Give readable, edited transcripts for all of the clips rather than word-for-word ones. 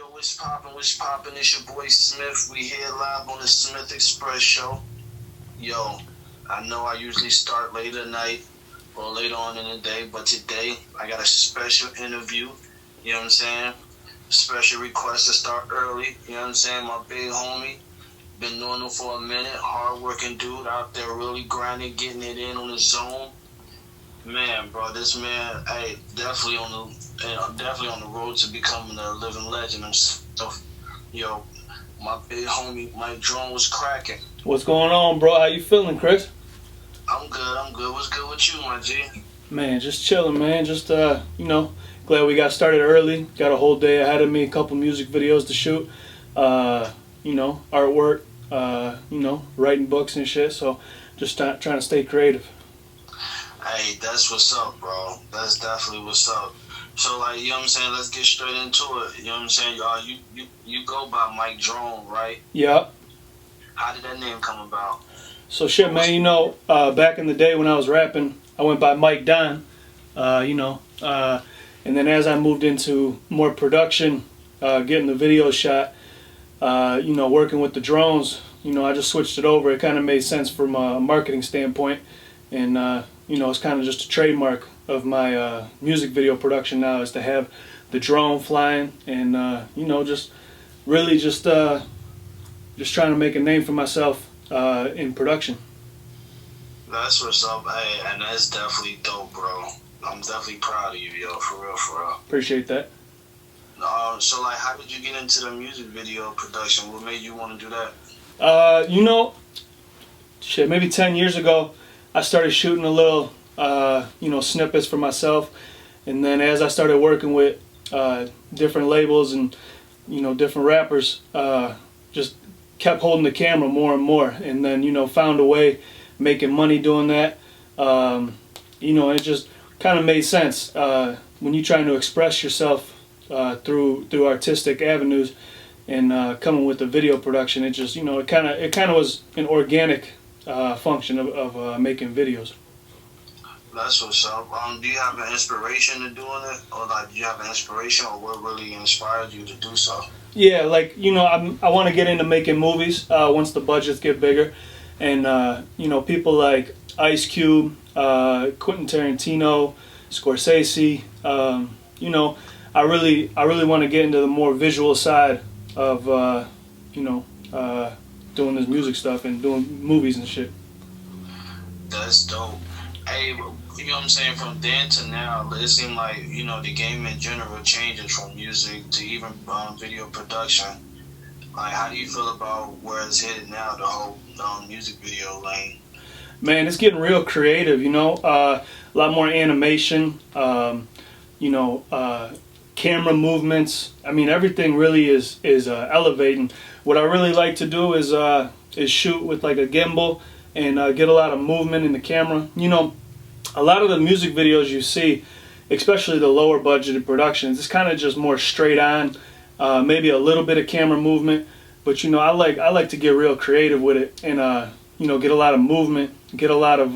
Yo, what's poppin', what's poppin'? It's your boy Smith. We here live on the Smith Xpress show. Yo, I know I usually start late at night or later on in the day, but today I got a special interview, you know what I'm saying? Special request to start early, you know what I'm saying? My big homie, been knowing him for a minute, hard-working dude out there really grinding, getting it in on the zone. Man, bro, this man, hey, definitely on the road to becoming a living legend himself. Yo, my big homie, Mike Drone was cracking. What's going on, bro? How you feeling, Chris? I'm good. What's good with you, my G? Man, just chilling, man. Just glad we got started early. Got a whole day ahead of me. A couple music videos to shoot. Artwork. Writing books and shit. So, just trying to stay creative. Hey, that's what's up, bro. That's definitely what's up. So, like, you know what I'm saying? Let's get straight into it. You know what I'm saying? Y'all, you go by Mike Drone, right? Yeah. How did that name come about? So shit, man. Back in the day when I was rapping, I went by Mike Don. And then as I moved into more production, getting the video shot, working with the drones, I just switched it over. It kind of made sense from a marketing standpoint, and it's kind of just a trademark of my music video production now is to have the drone flying, and just trying to make a name for myself in production. That's what's up, hey, and that's definitely dope, bro. I'm definitely proud of you, yo, for real. Appreciate that. So, like, how did you get into the music video production? What made you want to do that? Maybe 10 years ago, I started shooting a little, snippets for myself. And then as I started working with different labels and, different rappers, just kept holding the camera more and more. And then, found a way making money doing that. It just kind of made sense when you're trying to express yourself through artistic avenues and coming with the video production. It just, it kind of was an organic function of making videos. That's what's up. Do you have an inspiration to doing it, or do you have an inspiration, or what really inspired you to do so? Yeah, I want to get into making movies once the budgets get bigger, and people like Ice Cube, Quentin Tarantino, Scorsese. I really want to get into the more visual side of doing this music stuff and doing movies and shit. That's dope. Hey, you know what I'm saying? From then to now, it seems like, the game in general changes from music to even video production. Like, how do you feel about where it's headed now, the whole music video lane? Man, it's getting real creative, a lot more animation, camera movements. I mean, everything really is elevating. What I really like to do is shoot with like a gimbal and get a lot of movement in the camera. A lot of the music videos you see, especially the lower budgeted productions, it's kind of just more straight on, maybe a little bit of camera movement. But I like to get real creative with it and get a lot of movement, get a lot of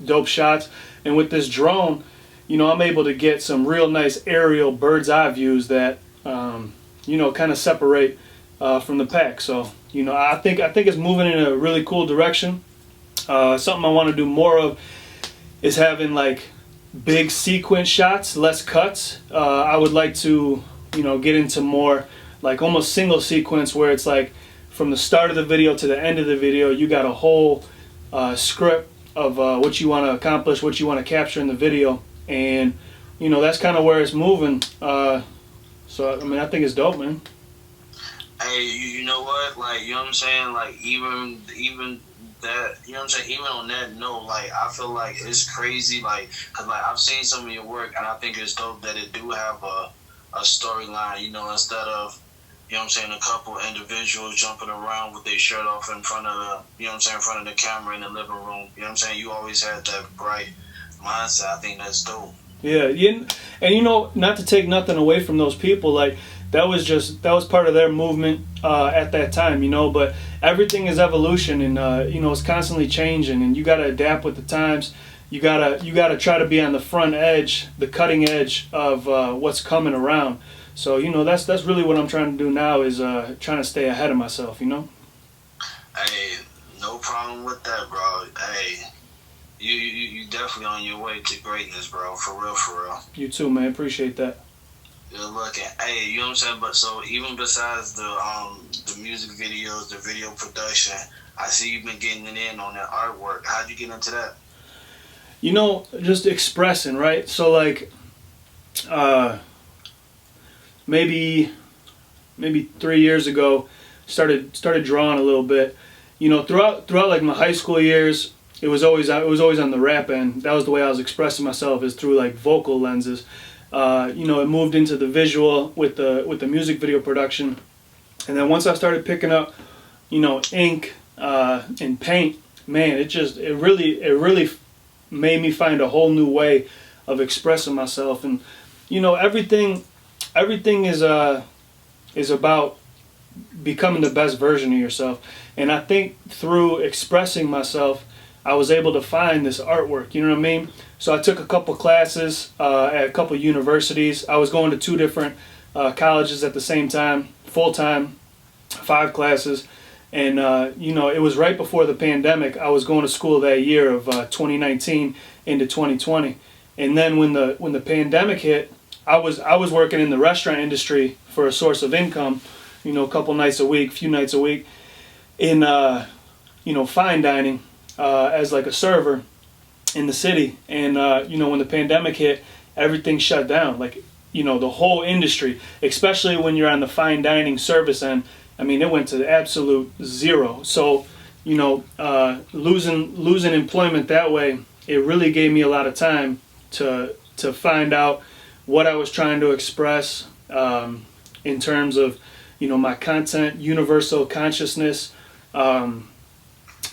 dope shots. And with this drone, I'm able to get some real nice aerial bird's eye views that kind of separate from the pack. So I think it's moving in a really cool direction. Something I want to do more of is having like big sequence shots, less cuts. I would like to get into more like almost single sequence where it's like from the start of the video to the end of the video you got a whole script of what you want to accomplish, what you want to capture in the video, and that's kind of where it's moving. So I mean, I think it's dope, man. Hey, you know what? Like, you know what I'm saying? Like, even that, you know what I'm saying? Even on that note, like, I feel like it's crazy, like, because, like, I've seen some of your work, and I think it's dope that it do have a storyline, instead of, you know what I'm saying, a couple individuals jumping around with their shirt off in front of the, in front of the camera in the living room. You know what I'm saying? You always had that bright mindset. I think that's dope. Yeah, and not to take nothing away from those people, like, that was part of their movement at that time, but everything is evolution, and it's constantly changing, and you got to adapt with the times. You gotta try to be on the front edge, the cutting edge of what's coming around. So that's really what I'm trying to do now is trying to stay ahead of myself. Hey, no problem with that, bro. Hey, you definitely on your way to greatness, bro. For real, for real. You too, man. Appreciate that. Good looking. Hey, you know what I'm saying? But so even besides the music videos, the video production, I see you've been getting in on that artwork. How'd you get into that? Just expressing, right? So like, maybe 3 years ago, started drawing a little bit. Throughout like my high school years, it was always on the rap end. That was the way I was expressing myself, is through like vocal lenses. It moved into the visual with the music video production, and then once I started picking up, ink and paint, man, it really made me find a whole new way of expressing myself. And everything is about becoming the best version of yourself. And I think through expressing myself, I was able to find this artwork. You know what I mean? So I took a couple classes at a couple universities. I was going to 2 different colleges at the same time, full time, 5 classes. And it was right before the pandemic. I was going to school that year of 2019 into 2020. And then when the pandemic hit, I was working in the restaurant industry for a source of income, a couple nights a week, few nights a week, in fine dining as like a server in the city. And when the pandemic hit, everything shut down. Like the whole industry, especially when you're on the fine dining service end. I mean, it went to absolute zero. So losing employment that way, it really gave me a lot of time to find out what I was trying to express in terms of my content, universal consciousness,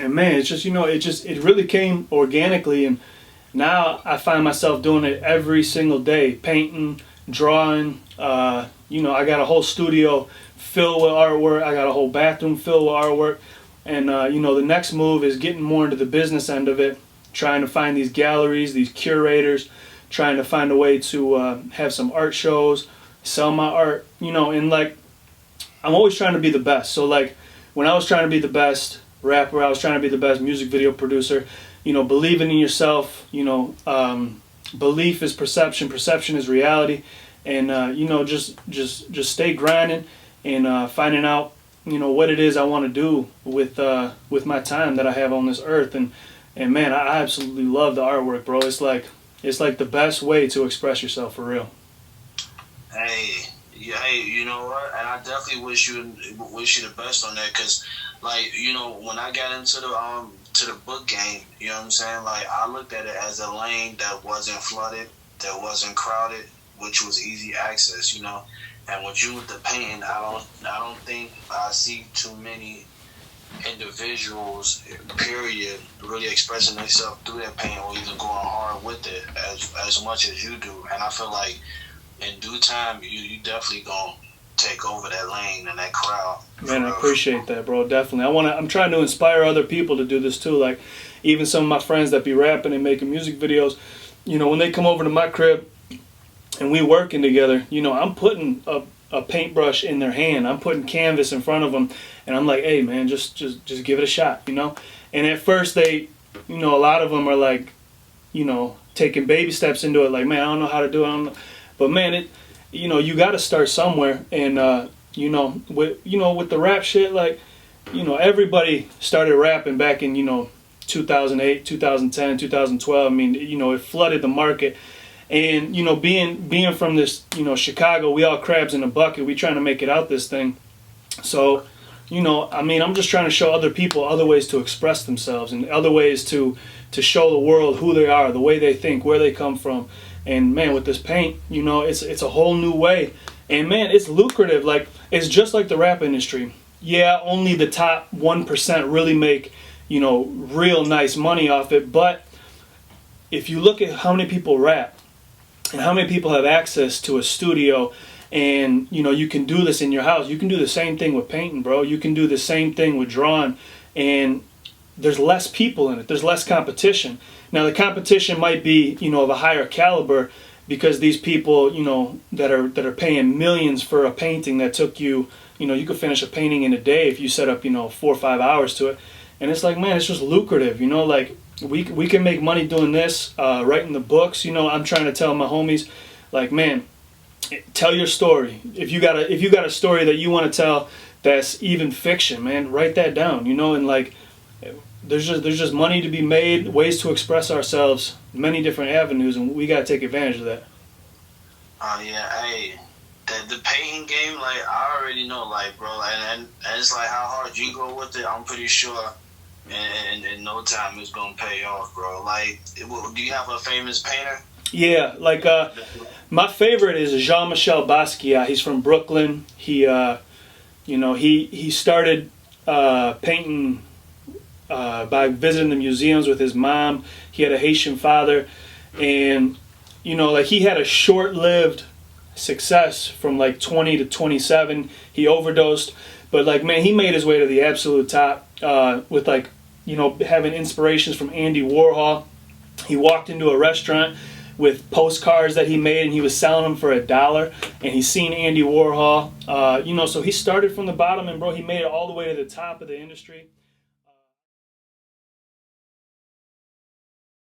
and man, it's just it really came organically. And now I find myself doing it every single day, painting, drawing. I got a whole studio filled with artwork. I got a whole bathroom filled with artwork. And the next move is getting more into the business end of it, trying to find these galleries, these curators, trying to find a way to have some art shows, sell my art, and like I'm always trying to be the best. So like when I was trying to be the best rapper, I was trying to be the best music video producer, believing in yourself, belief is perception, perception is reality. And just stay grinding and finding out what it is I want to do with my time that I have on this earth. And man, I absolutely love the artwork, bro. It's like the best way to express yourself, for real. Hey, yeah, hey, you know what? And I definitely wish you the best on that, because like when I got into the book game, you know what I'm saying? Like I looked at it as a lane that wasn't flooded, that wasn't crowded, which was easy access, And with you with the painting, I don't think I see too many individuals, period, really expressing themselves through that painting or even going hard with it as much as you do. And I feel like in due time, you definitely gonna take over that lane and that crowd. Man, I appreciate that, bro. Definitely. I'm trying to inspire other people to do this too. Like even some of my friends that be rapping and making music videos, when they come over to my crib and we working together, I'm putting a paintbrush in their hand. I'm putting canvas in front of them, and I'm like, hey man, just give it a shot, And at first they, a lot of them are like, taking baby steps into it. Like, man, I don't know how to do it. But man, you got to start somewhere. And with the rap shit, like, everybody started rapping back in 2008, 2010, 2012. I mean, it flooded the market. And being from this Chicago, we all crabs in a bucket. We trying to make it out this thing. So I'm just trying to show other people other ways to express themselves and other ways to show the world who they are, the way they think, where they come from. And man, with this paint, it's a whole new way. And man, it's lucrative. Like it's just like the rap industry. Yeah, only the top 1% really make real nice money off it. But if you look at how many people rap, and how many people have access to a studio, and you can do this in your house. You can do the same thing with painting, bro. You can do the same thing with drawing, and there's less people in it. There's less competition. Now the competition might be of a higher caliber, because these people, that are paying millions for a painting that took you, you could finish a painting in a day if you set up, 4 or 5 hours to it. And it's like, man, it's just lucrative, like we can make money doing this, writing the books. I'm trying to tell my homies, like, man, tell your story. If you got a story that you want to tell that's even fiction, man, write that down, and like, there's just money to be made, ways to express ourselves, many different avenues, and we got to take advantage of that. Oh yeah, hey, the painting game, like, I already know, like, bro, and it's like how hard you go with it. I'm pretty sure in no time it's gonna pay off, bro. Like, do you have a famous painter? Yeah, like my favorite is Jean-Michel Basquiat. He's from Brooklyn. He he started painting by visiting the museums with his mom. He had a Haitian father, and like, he had a short-lived success from like 20 to 27. He overdosed, but like, man, he made his way to the absolute top with like, having inspirations from Andy Warhol. He walked into a restaurant with postcards that he made, and he was selling them for $1, and he's seen Andy Warhol, so he started from the bottom, and bro, he made it all the way to the top of the industry.